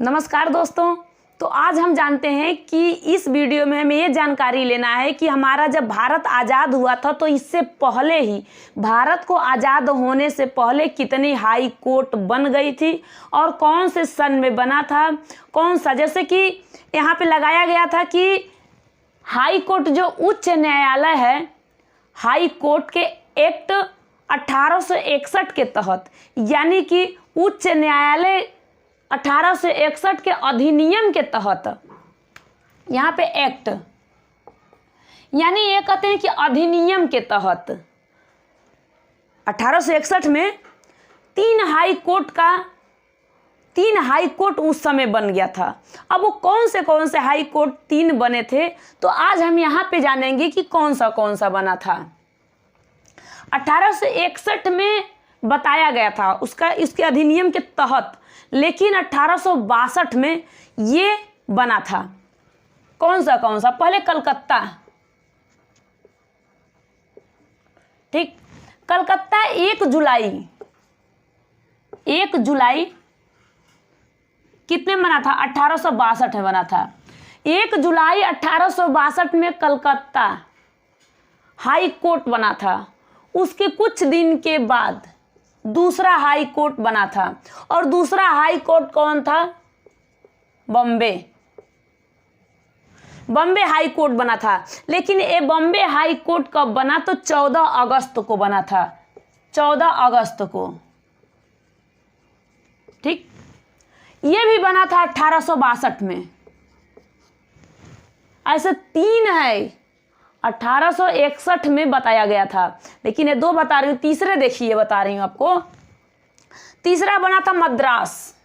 नमस्कार दोस्तों। तो आज हम जानते हैं कि इस वीडियो में हमें ये जानकारी लेना है कि हमारा जब भारत आज़ाद हुआ था तो इससे पहले ही भारत को आज़ाद होने से पहले कितनी हाई कोर्ट बन गई थी और कौन से सन में बना था, कौन सा, जैसे कि यहाँ पे लगाया गया था कि हाई कोर्ट जो उच्च न्यायालय है, हाई कोर्ट के एक्ट 1861 के तहत, यानी कि उच्च न्यायालय 1861 के अधिनियम के तहत, यहाँ पे एक्ट यानी ये कहते हैं कि अधिनियम के तहत 1861 में तीन हाई कोर्ट उस समय बन गया था। अब वो कौन से हाई कोर्ट तीन बने थे, तो आज हम यहाँ पे जानेंगे कि कौन सा बना था। 1861 में बताया गया था इसके अधिनियम के तहत, लेकिन 1862 में ये बना था। कौन सा? पहले कलकत्ता, ठीक, कलकत्ता 1 जुलाई कितने बना था? 1862 में बना था। 1 जुलाई 1862 में कलकत्ता हाई कोर्ट बना था। उसके कुछ दिन के बाद दूसरा हाई कोर्ट बना था, और दूसरा हाई कोर्ट कौन था? बॉम्बे हाई कोर्ट बना था। लेकिन ये बॉम्बे हाई कोर्ट कब बना? तो 14 अगस्त को बना था, 14 अगस्त को, ठीक। ये भी बना था 1862 में। ऐसे तीन है, 1861 में बताया गया था, लेकिन ये दो बता रही हूँ, तीसरे देखिए बता रही हूँ आपको। तीसरा बना था मद्रास।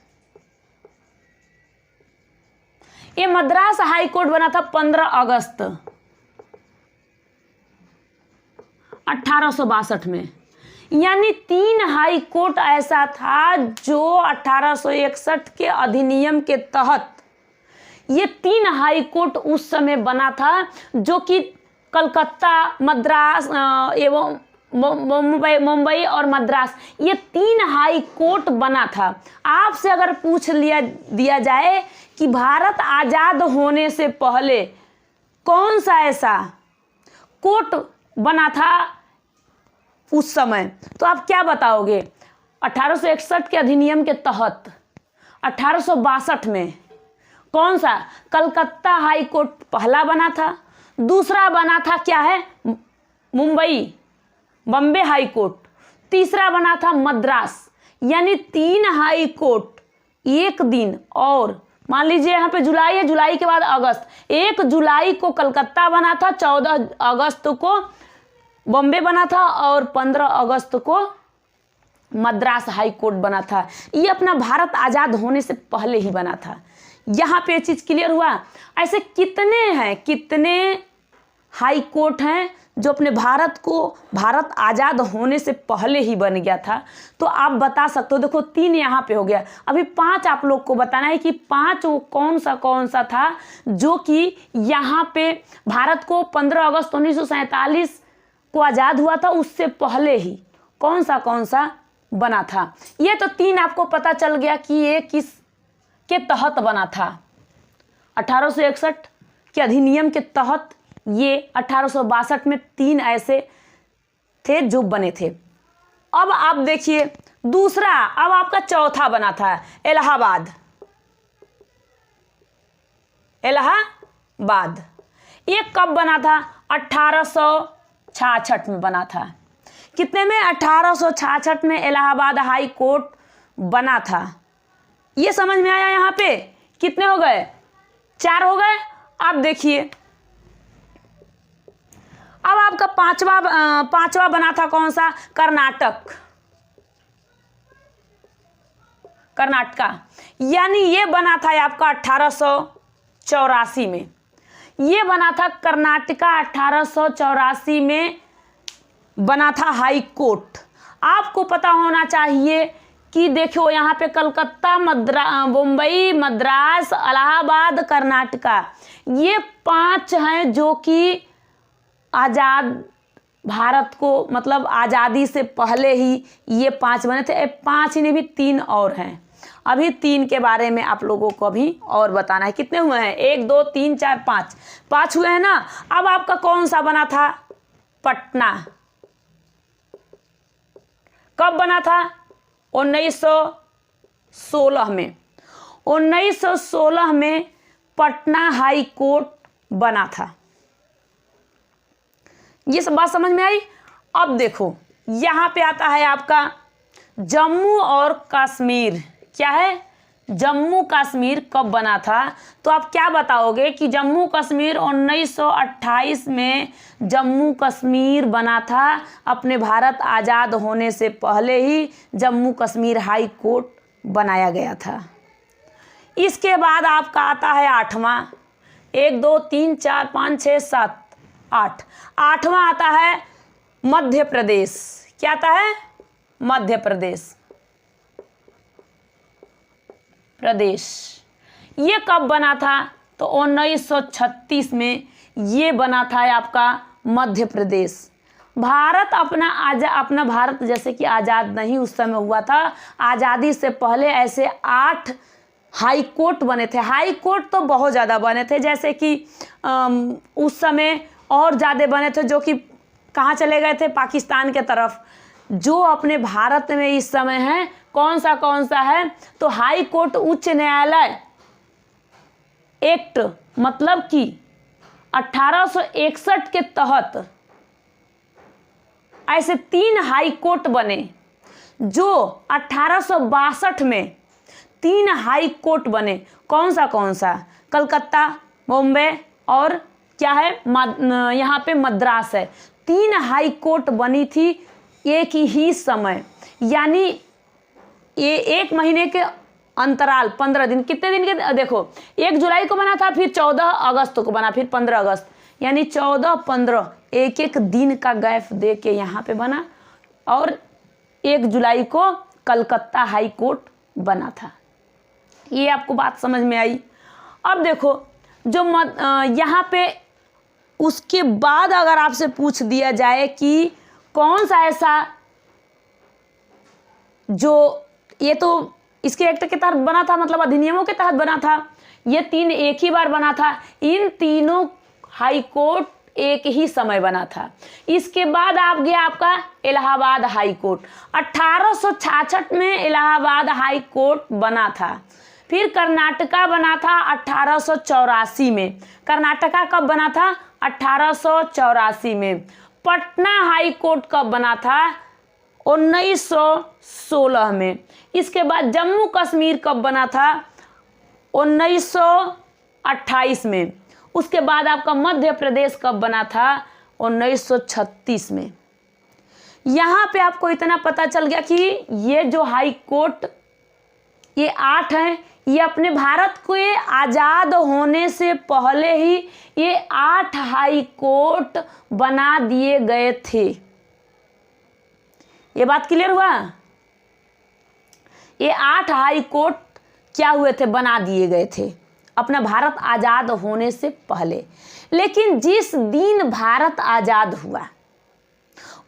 ये मद्रास हाई कोर्ट बना था 15 अगस्त 1862 में। यानी तीन हाई कोर्ट ऐसा था जो 1861 के अधिनियम के तहत, ये तीन हाई कोर्ट उस समय बना था, जो कि कलकत्ता, मद्रास एवं मुंबई और मद्रास, ये तीन हाई कोर्ट बना था। आपसे अगर पूछ दिया जाए कि भारत आज़ाद होने से पहले कौन सा ऐसा कोर्ट बना था उस समय, तो आप क्या बताओगे? 1861 के अधिनियम के तहत 1862 में कौन सा? कलकत्ता हाई कोर्ट पहला बना था। दूसरा बना था क्या है? Bombay high court. तीसरा बना था मद्रास। यानी तीन हाई कोर्ट एक दिन, और मान लीजिए यहाँ पे जुलाई है, जुलाई के बाद अगस्त। 1 जुलाई को कलकत्ता बना था, 14 अगस्त को बॉम्बे बना था, और 15 अगस्त को मद्रास हाई कोर्ट बना था। ये अपना भारत आज़ाद होने से पहले ही बना था। यहाँ पे चीज़ क्लियर हुआ। ऐसे कितने हाई कोर्ट हैं जो अपने भारत आज़ाद होने से पहले ही बन गया था, तो आप बता सकते हो। देखो 3 यहाँ पे हो गया, अभी 5 आप लोग को बताना है कि 5 वो कौन सा था जो कि यहाँ पे भारत को 15 अगस्त 1947 को आज़ाद हुआ था, उससे पहले ही कौन सा बना था। ये तो 3 आपको पता चल गया कि ये किस के तहत बना था। 1861 के अधिनियम के तहत ये 1862 में 3 ऐसे थे जो बने थे। अब आप देखिए दूसरा, अब आपका चौथा बना था इलाहाबाद। ये कब बना था? 1866 में बना था। कितने में? 1866 में इलाहाबाद हाई कोर्ट बना था। ये समझ में आया? यहाँ पे कितने हो गए? 4 हो गए। आप देखिए अब आपका पांचवा बना था कौन सा? कर्नाटका। यानी ये बना था आपका 1884 में। ये बना था कर्नाटका, 1884 में बना था हाई कोर्ट। आपको पता होना चाहिए कि देखो यहाँ पे कलकत्ता, मुंबई, मद्रास, इलाहाबाद, कर्नाटका, ये 5 हैं जो कि आज़ाद भारत को, मतलब आज़ादी से पहले ही ये 5 बने थे। 5 ही नहीं भी 3 और हैं। अभी 3 के बारे में आप लोगों को अभी और बताना है। कितने हुए हैं? 1 2 3 4 5, 5 हुए हैं ना। अब आपका कौन सा बना था? पटना। कब बना था? 1916 में। 1916 में पटना हाई कोर्ट बना था। ये सब बात समझ में आई? अब देखो यहाँ पे आता है आपका जम्मू और कश्मीर। क्या है? जम्मू कश्मीर कब बना था? तो आप क्या बताओगे कि जम्मू कश्मीर 1928 में जम्मू कश्मीर बना था। अपने भारत आज़ाद होने से पहले ही जम्मू कश्मीर हाई कोर्ट बनाया गया था। इसके बाद आपका आता है 8वां। 1 2 3 4 5 6 7 8, 8वां आता है मध्य प्रदेश। क्या आता है? मध्य प्रदेश। ये कब बना था? तो 1936 में ये बना था आपका मध्य प्रदेश। अपना भारत जैसे कि आज़ाद नहीं उस समय हुआ था। आज़ादी से पहले ऐसे 8 हाई कोर्ट बने थे। हाई कोर्ट तो बहुत ज़्यादा बने थे, जैसे कि उस समय और ज़्यादा बने थे, जो कि कहाँ चले गए थे? पाकिस्तान के तरफ। जो अपने भारत में इस समय है कौन सा है? तो हाई कोर्ट उच्च न्यायालय एक्ट, मतलब कि 1861 के तहत ऐसे 3 हाई कोर्ट बने। जो 1862 में 3 हाई कोर्ट बने। कौन सा? कलकत्ता, बॉम्बे और क्या है? यहाँ पे मद्रास है। 3 हाई कोर्ट बनी थी एक ही समय, यानी ये 1 महीने के अंतराल 15 दिन। कितने दिन के? देखो 1 जुलाई को बना था, फिर 14 अगस्त को बना, फिर 15 अगस्त, यानी 14 15 एक दिन का गैप दे के यहाँ पे बना। और 1 जुलाई को कलकत्ता हाई कोर्ट बना था। ये आपको बात समझ में आई? अब देखो जो यहाँ पे उसके बाद अगर आपसे पूछ दिया जाए कि कौन सा ऐसा जो ये तो इसके एक्ट के तहत बना था, मतलब अधिनियमों के तहत बना था। ये 3 एक ही बार बना था। इन तीनों हाई कोर्ट एक ही समय बना था। इसके बाद आप गया आपका इलाहाबाद हाई कोर्ट। 1866 में इलाहाबाद हाई कोर्ट बना था। फिर कर्नाटका बना था 1884 में। कर्नाटका कब बना था? 1884 में। पटना हाई कोर्ट कब बना था? 1916 में। इसके बाद जम्मू कश्मीर कब बना था? 1928 में। उसके बाद आपका मध्य प्रदेश कब बना था? 1936 में। यहाँ पे आपको इतना पता चल गया कि ये जो हाई कोर्ट ये 8 हैं, ये अपने भारत को आज़ाद होने से पहले ही ये 8 हाई कोर्ट बना दिए गए थे। ये बात क्लियर हुआ? ये 8 हाई कोर्ट क्या हुए थे? बना दिए गए थे अपना भारत आज़ाद होने से पहले। लेकिन जिस दिन भारत आज़ाद हुआ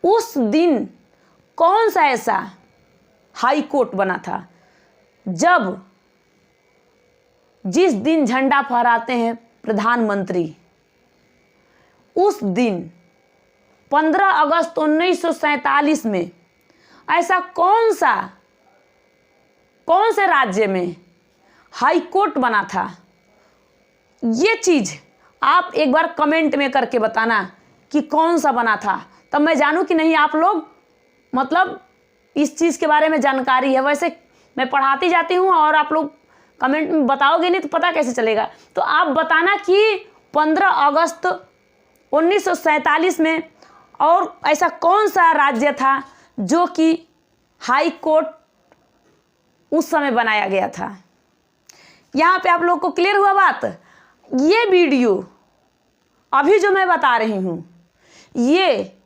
उस दिन कौन सा ऐसा हाई कोर्ट बना था? जिस दिन झंडा फहराते हैं प्रधानमंत्री, उस दिन 15 अगस्त 1947 में ऐसा कौन से राज्य में हाई कोर्ट बना था? ये चीज़ आप एक बार कमेंट में करके बताना कि कौन सा बना था, तब मैं जानूं कि नहीं आप लोग मतलब इस चीज़ के बारे में जानकारी है। वैसे मैं पढ़ाती जाती हूँ और आप लोग कमेंट में बताओगे नहीं तो पता कैसे चलेगा। तो आप बताना कि 15 अगस्त 1947 में और ऐसा कौन सा राज्य था जो कि हाई कोर्ट उस समय बनाया गया था। यहाँ पे आप लोग को क्लियर हुआ बात? ये वीडियो अभी जो मैं बता रही हूँ ये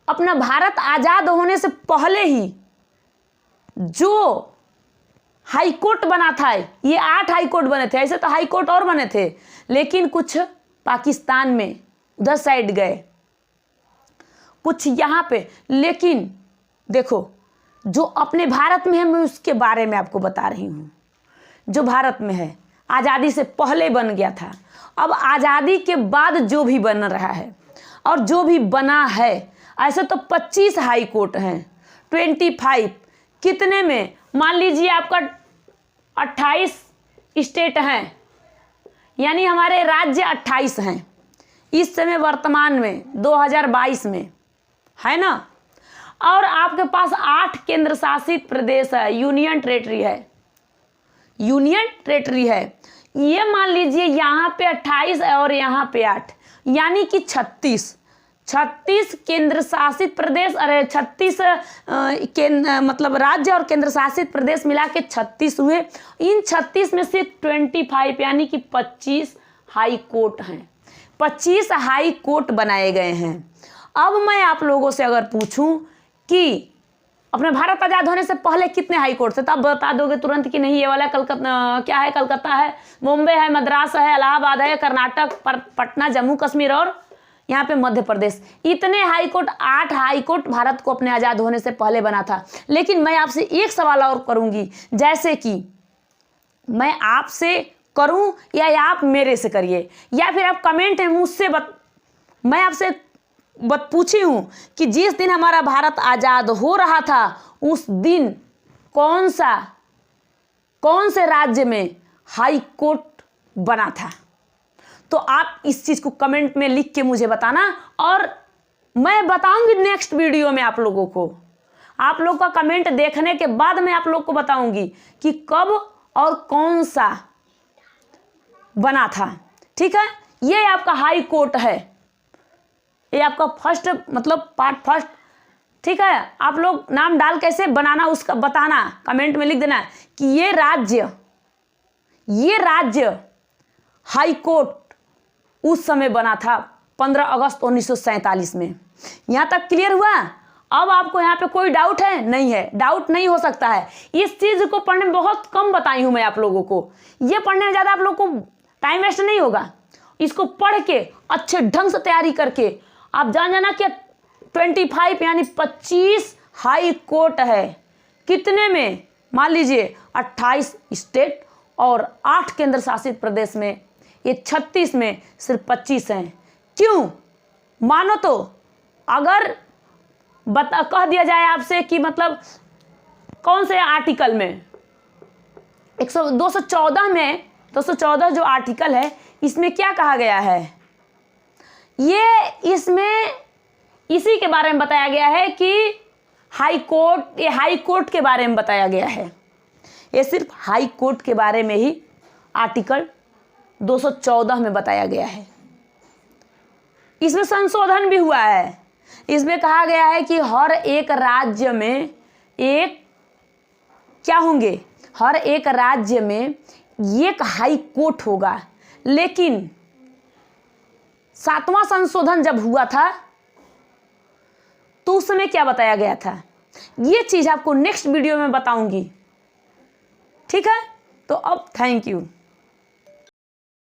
अपना भारत आज़ाद होने से पहले ही जो हाई कोर्ट बना था, ये 8 हाई कोर्ट बने थे। ऐसे तो हाई कोर्ट और बने थे, लेकिन कुछ पाकिस्तान में उधर साइड गए, कुछ यहाँ पे। लेकिन देखो जो अपने भारत में है मैं उसके बारे में आपको बता रही हूँ। जो भारत में है, आज़ादी से पहले बन गया था। अब आज़ादी के बाद जो भी बन रहा है और जो भी बना है, ऐसे तो 25 हाई कोर्ट हैं, 25 कितने में, मान लीजिए आपका 28 स्टेट हैं, यानी हमारे राज्य 28 हैं इस समय वर्तमान में 2022 में, है ना। और आपके पास 8 केंद्र शासित प्रदेश है, यूनियन टेरेटरी है, यूनियन टेरेटरी है। ये मान लीजिए यहाँ पे 28 और यहाँ पे 8, यानी कि 36 केंद्र शासित प्रदेश, अरे 36 मतलब राज्य और केंद्र शासित प्रदेश मिला के 36 हुए। इन 36 में से 25 यानी कि 25 हाई कोर्ट हैं, 25 हाई कोर्ट बनाए गए हैं। अब मैं आप लोगों से अगर पूछूं कि अपने भारत आज़ाद होने से पहले कितने हाई कोर्ट थे, तब बता दोगे तुरंत कि नहीं ये वाला कलकत्ता, क्या है, कलकत्ता है, मुंबई है, मद्रास है, इलाहाबाद है, कर्नाटक, पटना, जम्मू कश्मीर और यहाँ पे मध्य प्रदेश। इतने high court, 8 high court Bharat को अपने आज़ाद होने से पहले बना था। लेकिन मैं आपसे एक सवाल और करूँगी, जैसे कि मैं आपसे करूँ या आप मेरे से करिए, या फिर आप कमेंट में मुझसे मैं आपसे पूछी हूँ कि जिस दिन हमारा भारत आज़ाद हो रहा था उस दिन कौन से राज्य में हाई कोर्ट बना था। तो आप इस चीज़ को कमेंट में लिख के मुझे बताना, और मैं बताऊंगी नेक्स्ट वीडियो में आप लोगों को। आप लोग का कमेंट देखने के बाद मैं आप लोग को बताऊंगी कि कब और कौन सा बना था। ठीक है, ये आपका हाई कोर्ट है, ये आपका फर्स्ट मतलब पार्ट फर्स्ट। ठीक है, आप लोग नाम डाल कैसे बनाना उसका बताना, कमेंट में लिख देना कि ये राज्य हाई कोर्ट उस समय बना था 15 अगस्त 1947 में। यहाँ तक क्लियर हुआ। अब आपको यहाँ पे कोई डाउट है? नहीं है, डाउट नहीं हो सकता है। इस चीज़ को पढ़ने में बहुत कम बताई हूँ मैं आप लोगों को, ये पढ़ने में ज़्यादा आप लोगों को टाइम वेस्ट नहीं होगा। इसको पढ़ के अच्छे ढंग से तैयारी करके आप जाना कि 25 यानी 25 हाई कोर्ट है। कितने में? मान लीजिए 28 स्टेट और 8 केंद्र शासित प्रदेश में, ये 36 में सिर्फ 25 हैं। क्यों? मानो तो अगर कह दिया जाए आपसे कि मतलब कौन से आर्टिकल में 214 में 214 जो आर्टिकल है इसमें क्या कहा गया है, ये इसमें इसी के बारे में बताया गया है कि हाई कोर्ट के बारे में बताया गया है। ये सिर्फ हाई कोर्ट के बारे में ही आर्टिकल 214 में बताया गया है। इसमें संशोधन भी हुआ है। इसमें कहा गया है कि हर एक राज्य में हर एक राज्य में एक हाई कोर्ट होगा। लेकिन 7वां संशोधन जब हुआ था तो उस समय क्या बताया गया था, ये चीज़ आपको नेक्स्ट वीडियो में बताऊंगी। ठीक है, तो अब थैंक यू।